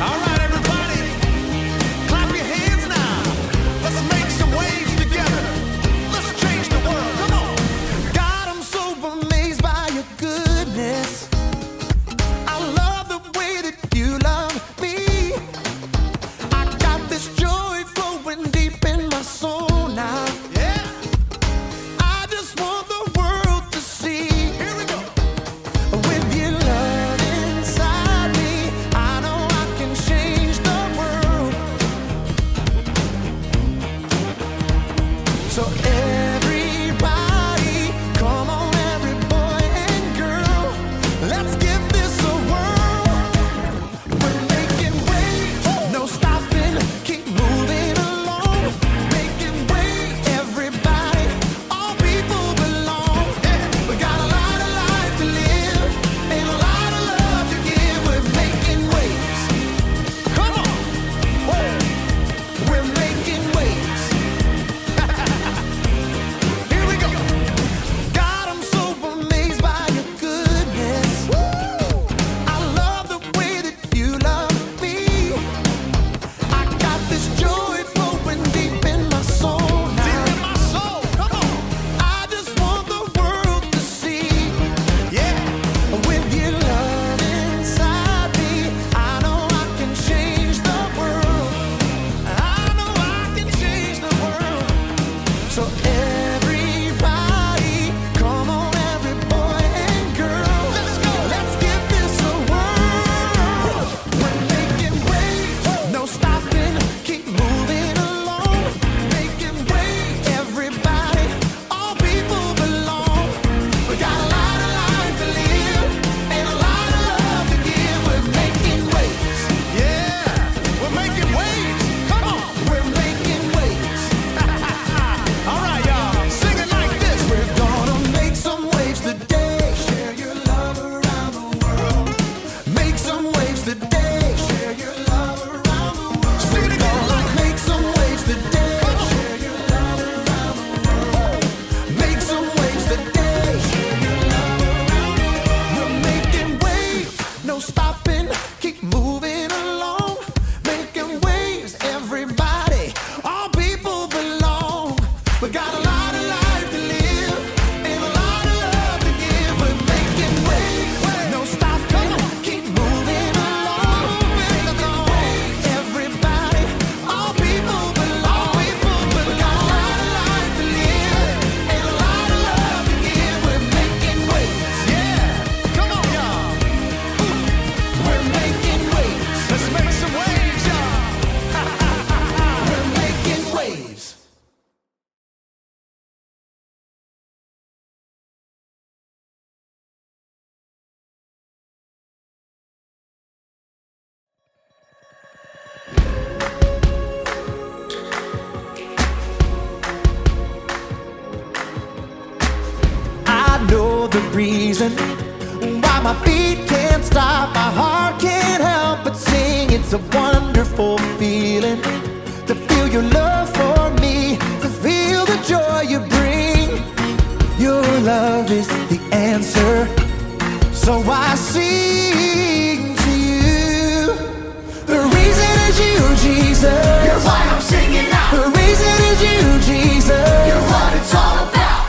All right, everybody, clap your hands now. Let's make some waves together. Let's change the world. Come on. God, I'm so amazed by your goodness. I love the way that you love me. I got this joy flowing deep in my soul now. Yeah. I just want the world to see. Here we go. With your love inside me, I know I can change the world. So everybody, come on, every boy and girl, let's give this a whirl. We're making waves, no stopping, keep moving along. Making waves, everybody, all people belong. We got a lot of life to live and a lot of love to give. We're making waves. Come on. Whoa. We're making waves. Here we go. God, I'm so amazed by your goodness. I love the way that you love me. I got this joy flowing deep in my soul now. Deep in my soul. Come on. I just want the world to see. Yeah. With your love inside me, I know I can change the world. I know I can change the world. So everybody, come on, every boy and girl, let's go. Let's give this a whirl. We're making waves, no stopping, keep moving along. Making waves, everybody, all people belong. We got a lot of life to live and a lot of love to give. We're making waves. Yeah, we're making waves. Come on, we're making waves. All right, y'all, sing it like this. We're gonna make some waves today. Share your love around the world. Make some waves today. Share your love around the world. Sing it again. Make some waves today. Share your love around the world. Make some waves today. Share your love around the world. We're making waves, no stopping, keep moving along. Making waves, everybody, all people belong. We got a lot of life to live and a lot of love to give. We're making waves, no stopping, keep moving along. Making waves, everybody, all people belong. We got a lot of life to live and a lot of love to give. We're making waves, yeah. Come on, y'all. We're making waves. Let's make some waves, y'all. We're making waves. I know the reason why my feet can't stop, my heart can't help but sing. It's a wonderful feeling to feel your love for me, to feel the joy you bring. Your love is the answer, so I sing to you. The reason is you, Jesus. You're why I'm singing now. The reason is you, Jesus. You're what it's all about.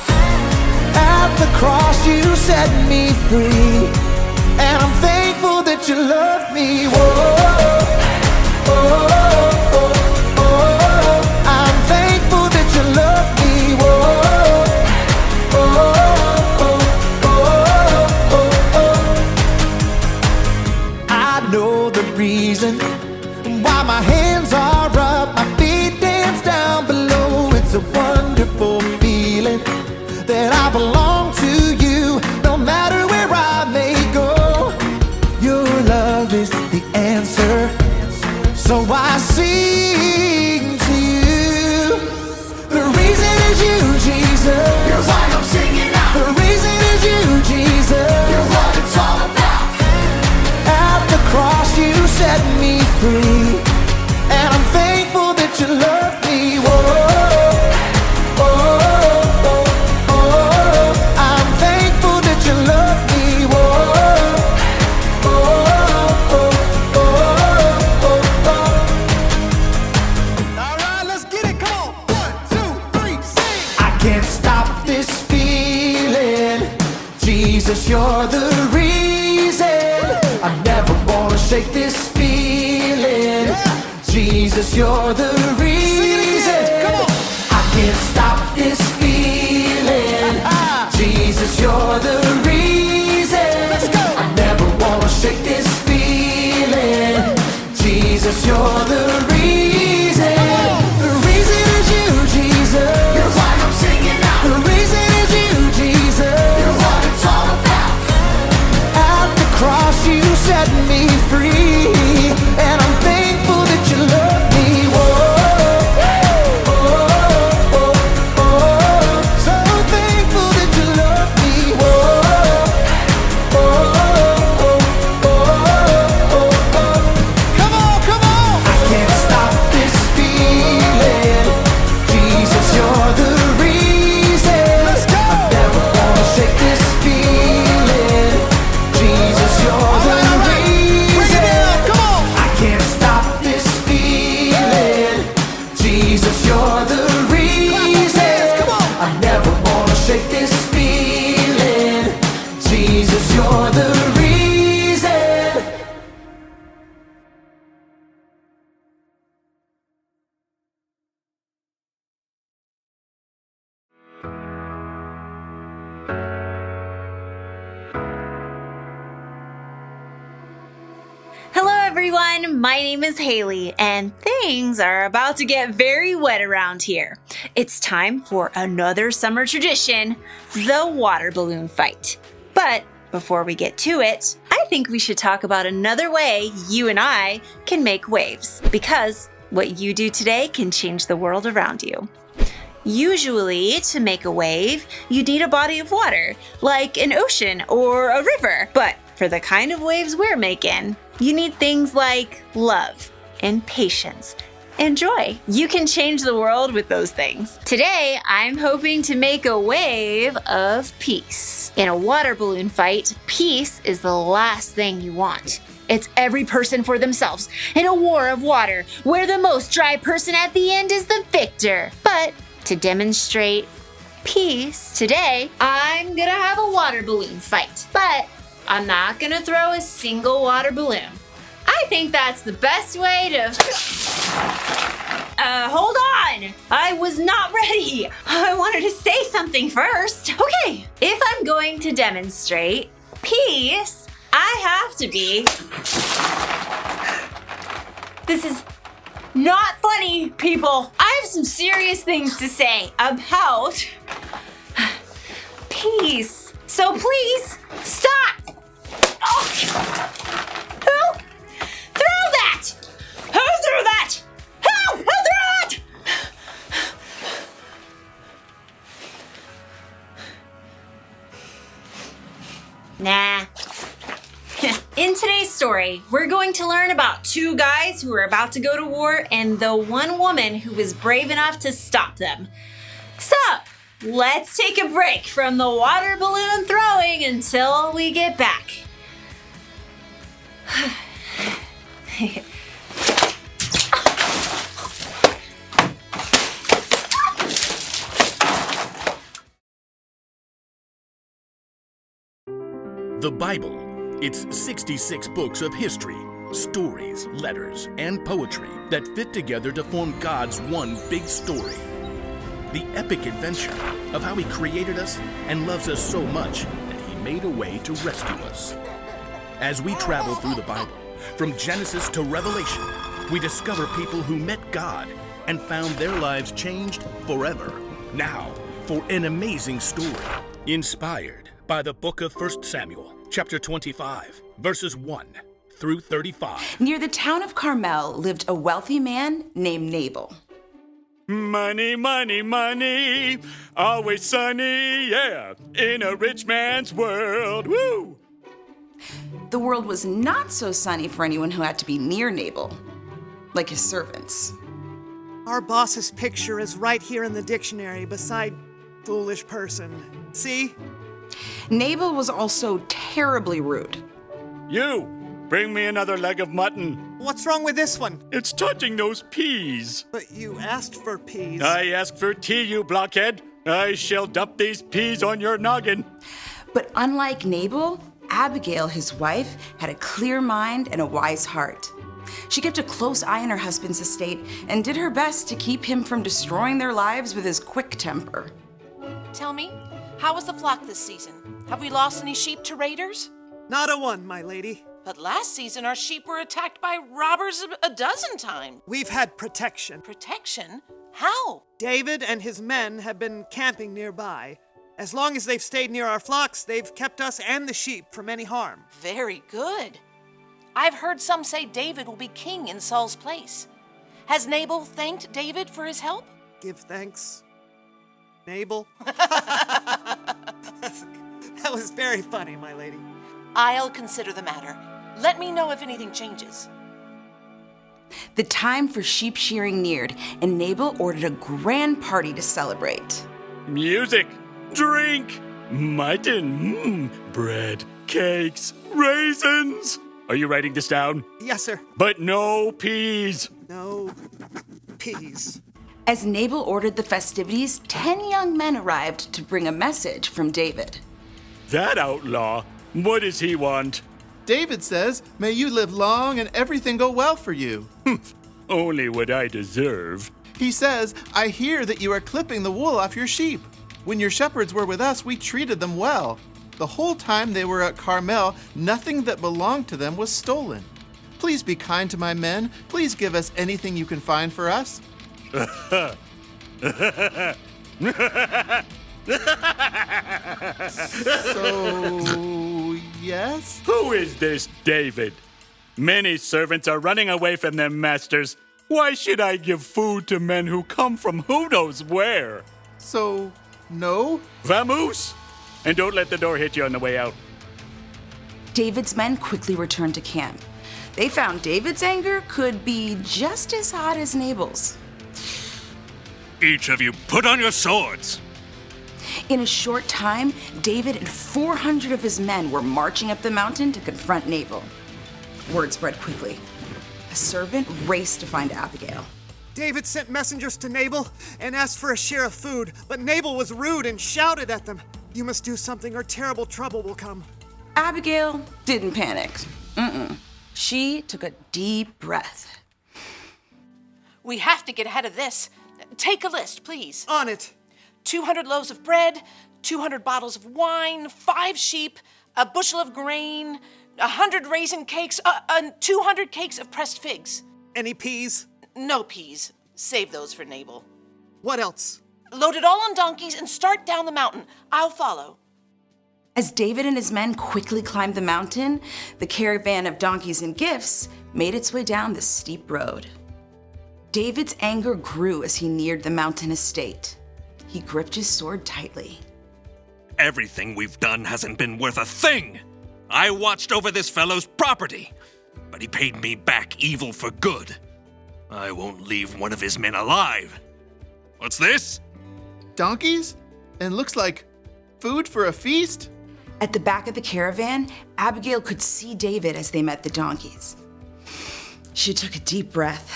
At the cross you set me free, and I'm thankful that you love me. Whoa, oh, oh, oh. I'm thankful that you love me. Whoa, oh, oh, oh, oh, oh. I know the reason why my hands are up, my feet dance down below. It's a wonderful feeling that I belong to you, no matter where I may go. Your love is the answer, so I sing to you. The reason is you, Jesus. You're why I'm singing now. The reason is you, Jesus. You're what it's all about. At the cross you set me free, and I'm thankful that you love me. Whoa, oh, oh, oh. I'm thankful that you love me. Whoa, oh, oh, oh, oh. shake this feeling. Jesus, you're the reason. I can't stop this feeling. Jesus, you're the reason. I never wanna shake this feeling. Jesus, you're the reason. The reason is you, Jesus. You're why I'm singing now. The reason is you, Jesus. You're what it's all about. At the cross you set me free, and I'm thankful that you love me. Whoa, oh, oh, oh. So thankful that you love me. Whoa, oh, oh, oh, oh. Come on, come on. I can't stop this feeling. Jesus, you're the reason. Let's go. I never wanna shake this feeling. Jesus, you're the reason. Bring it down, come on. I can't stop this feeling. Jesus, you're the reason. Come on. I never wanna shake this feeling. Jesus, you're the reason. Hello everyone, my name is Haley, and things are about to get very wet around here. It's time for another summer tradition, the water balloon fight. But before we get to it, I think we should talk about another way you and I can make waves, because what you do today can change the world around you. Usually, to make a wave, you need a body of water, like an ocean or a river. But for the kind of waves we're making, you need things like love and patience and joy. You can change the world with those things. Today, I'm hoping to make a wave of peace. In a water balloon fight, peace is the last thing you want. It's every person for themselves in a war of water, where the most dry person at the end is the victor. But to demonstrate peace today, I'm gonna have a water balloon fight. But I'm not gonna throw a single water balloon. I think that's the best way to... hold on! I was not ready! I wanted to say something first. Okay, if I'm going to demonstrate peace, I have to be... This is not funny, people. I have some serious things to say about peace. So please, stop! Oh. Who threw that? Who threw that? Who threw it? Nah. In today's story, we're going to learn about two guys who are about to go to war and the one woman who was brave enough to stop them. So, let's take a break from the water balloon throwing until we get back. The Bible. It's 66 books of history, stories, letters, and poetry that fit together to form God's one big story. The epic adventure of how He created us and loves us so much that He made a way to rescue us. As we travel through the Bible, from Genesis to Revelation, we discover people who met God and found their lives changed forever. Now, for an amazing story, inspired by the book of 1 Samuel, chapter 25, verses 1 through 35. Near the town of Carmel lived a wealthy man named Nabal. Money, money, money, always sunny, yeah, in a rich man's world, woo! The world was not so sunny for anyone who had to be near Nabal, like his servants. Our boss's picture is right here in the dictionary beside foolish person. See? Nabal was also terribly rude. You, bring me another leg of mutton. What's wrong with this one? It's touching those peas. But you asked for peas. I asked for tea, you blockhead. I shall dump these peas on your noggin. But unlike Nabal, Abigail, his wife, had a clear mind and a wise heart. She kept a close eye on her husband's estate and did her best to keep him from destroying their lives with his quick temper. Tell me, how was the flock this season? Have we lost any sheep to raiders? Not a one, my lady. But last season our sheep were attacked by robbers a dozen times. We've had protection. Protection? How? David and his men have been camping nearby. As long as they've stayed near our flocks, they've kept us and the sheep from any harm. Very good. I've heard some say David will be king in Saul's place. Has Nabal thanked David for his help? Give thanks, Nabal. That was very funny, my lady. I'll consider the matter. Let me know if anything changes. The time for sheep shearing neared, and Nabal ordered a grand party to celebrate. Music, drink, mutton, bread, cakes, raisins. Are you writing this down? Yes, sir. But no peas. No peas. As Nabal ordered the festivities, 10 young men arrived to bring a message from David. That outlaw, what does he want? David says, may you live long and everything go well for you. Only what I deserve. He says, I hear that you are clipping the wool off your sheep. When your shepherds were with us, we treated them well. The whole time they were at Carmel, nothing that belonged to them was stolen. Please be kind to my men. Please give us anything you can find for us. So, yes? Who is this David? Many servants are running away from their masters. Why should I give food to men who come from who knows where? So, no? Vamoose! And don't let the door hit you on the way out. David's men quickly returned to camp. They found David's anger could be just as hot as Nabal's. Each of you put on your swords. In a short time, David and 400 of his men were marching up the mountain to confront Nabal. Word spread quickly. A servant raced to find Abigail. David sent messengers to Nabal and asked for a share of food, but Nabal was rude and shouted at them. You must do something or terrible trouble will come. Abigail didn't panic. She took a deep breath. We have to get ahead of this. Take a list, please. On it. 200 loaves of bread, 200 bottles of wine, 5 sheep, a bushel of grain, 100 raisin cakes, and 200 cakes of pressed figs. Any peas? No peas. Save those for Nabal. What else? Load it all on donkeys and start down the mountain. I'll follow. As David and his men quickly climbed the mountain, the caravan of donkeys and gifts made its way down the steep road. David's anger grew as he neared the mountain estate. He gripped his sword tightly. Everything we've done hasn't been worth a thing. I watched over this fellow's property, but he paid me back evil for good. I won't leave one of his men alive. What's this? Donkeys? And looks like food for a feast? At the back of the caravan, Abigail could see David as they met the donkeys. She took a deep breath,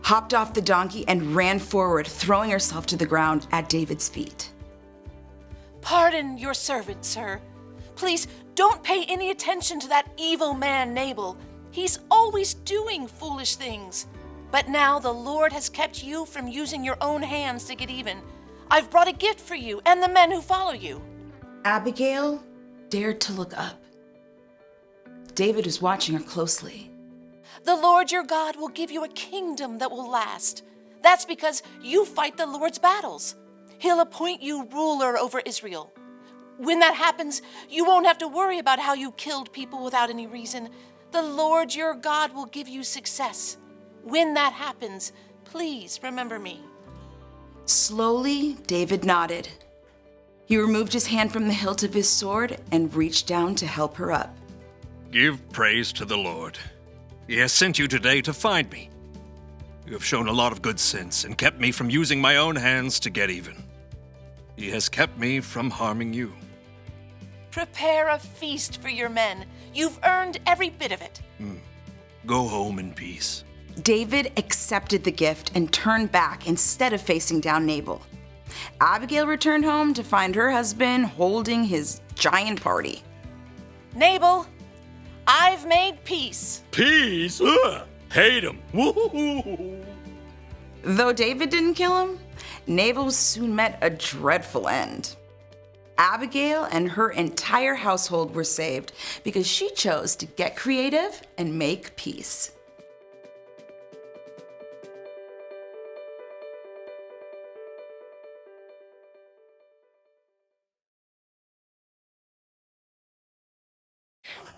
hopped off the donkey, and ran forward, throwing herself to the ground at David's feet. Pardon your servant, sir. Please don't pay any attention to that evil man, Nabal. He's always doing foolish things. But now the Lord has kept you from using your own hands to get even. I've brought a gift for you and the men who follow you. Abigail dared to look up. David was watching her closely. The Lord your God will give you a kingdom that will last. That's because you fight the Lord's battles. He'll appoint you ruler over Israel. When that happens, you won't have to worry about how you killed people without any reason. The Lord your God will give you success. When that happens, please remember me. Slowly, David nodded. He removed his hand from the hilt of his sword and reached down to help her up. Give praise to the Lord. He has sent you today to find me. You have shown a lot of good sense and kept me from using my own hands to get even. He has kept me from harming you. Prepare a feast for your men. You've earned every bit of it. Go home in peace. David accepted the gift and turned back instead of facing down Nabal. Abigail returned home to find her husband holding his giant party. Nabal, I've made peace. Peace? Ugh, hate him. Woo-hoo-hoo. Though David didn't kill him, Nabal soon met a dreadful end. Abigail and her entire household were saved because she chose to get creative and make peace.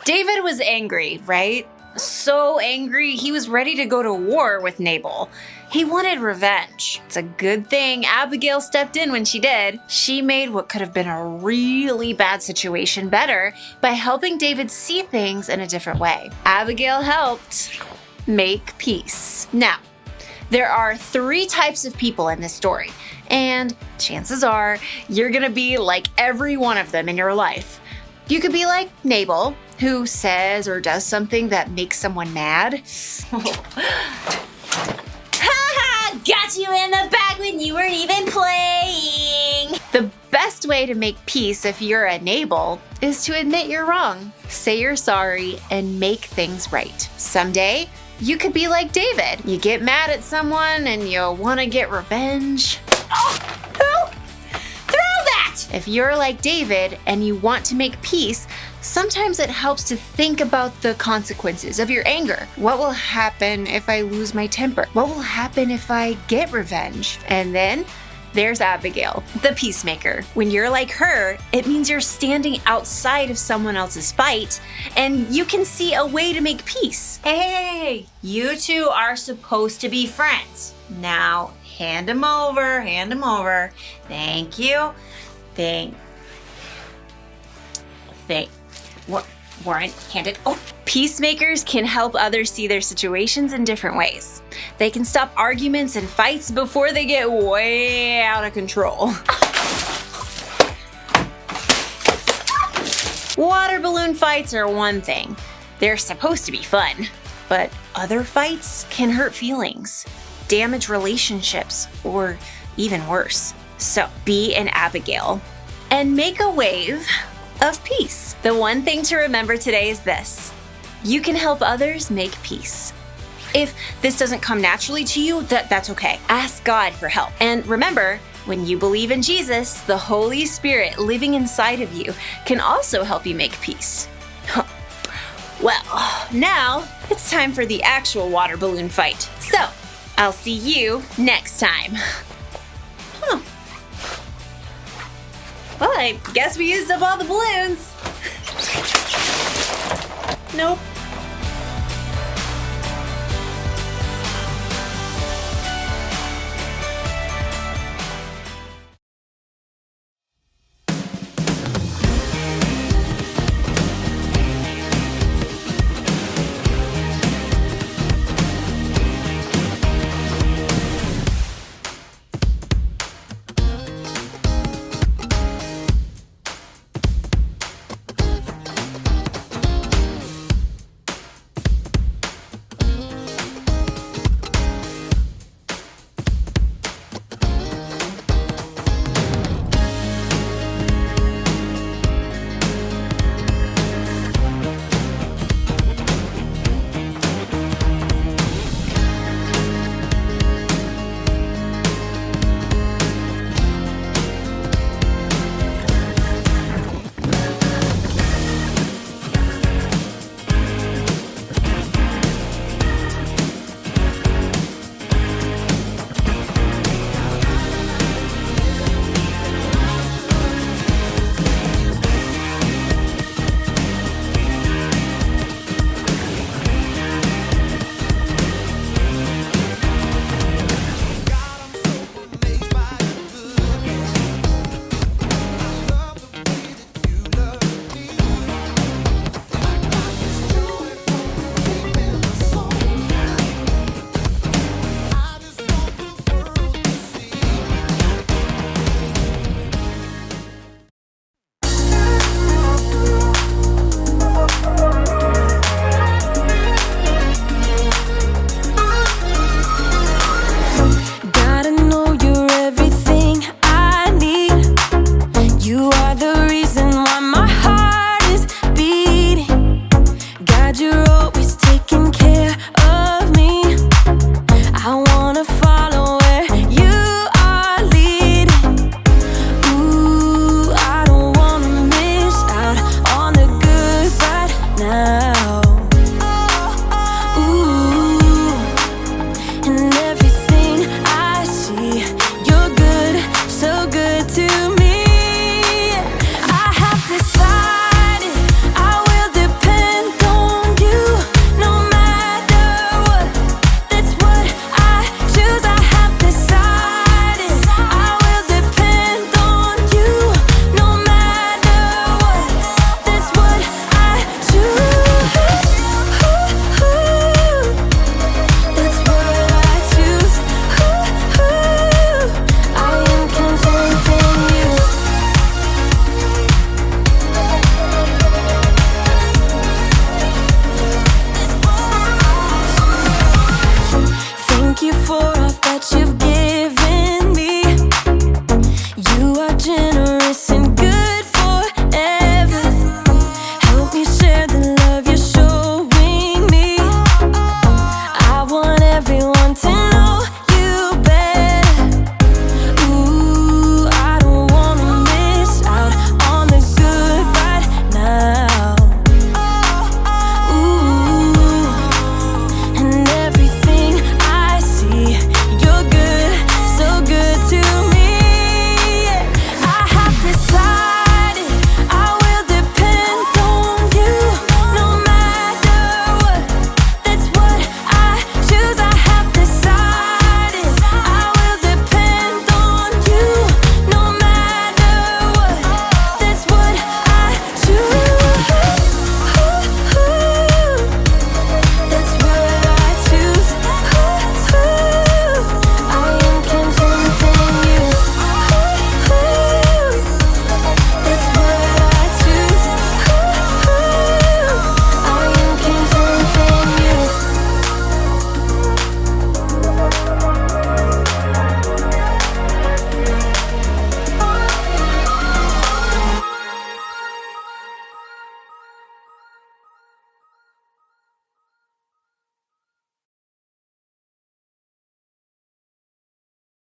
David was angry, right? So angry, he was ready to go to war with Nabal. He wanted revenge. It's a good thing Abigail stepped in when she did. She made what could have been a really bad situation better by helping David see things in a different way. Abigail helped make peace. Now, there are 3 types of people in this story, and chances are you're gonna be like every one of them in your life. You could be like Nabal, who says or does something that makes someone mad. Ha! Got you in the back when you weren't even playing! The best way to make peace if you're a Nabal is to admit you're wrong, say you're sorry, and make things right. Someday, you could be like David. You get mad at someone and you want to get revenge. Oh, throw that! If you're like David and you want to make peace, sometimes it helps to think about the consequences of your anger. What will happen if I lose my temper? What will happen if I get revenge? And then there's Abigail, the peacemaker. When you're like her, it means you're standing outside of someone else's fight and you can see a way to make peace. Hey, you two are supposed to be friends. Now, hand them over, hand them over. Thank you. Warren, hand it. Oh, peacemakers can help others see their situations in different ways. They can stop arguments and fights before they get way out of control. Water balloon fights are one thing. They're supposed to be fun. But other fights can hurt feelings, damage relationships, or even worse. So be an Abigail and make a wave of peace. The one thing to remember today is this: you can help others make peace. If this doesn't come naturally to you, that's okay. Ask God for help. And remember, when you believe in Jesus, the Holy Spirit living inside of you can also help you make peace. Well, now it's time for the actual water balloon fight. So, I'll see you next time. Well, I guess we used up all the balloons. Nope.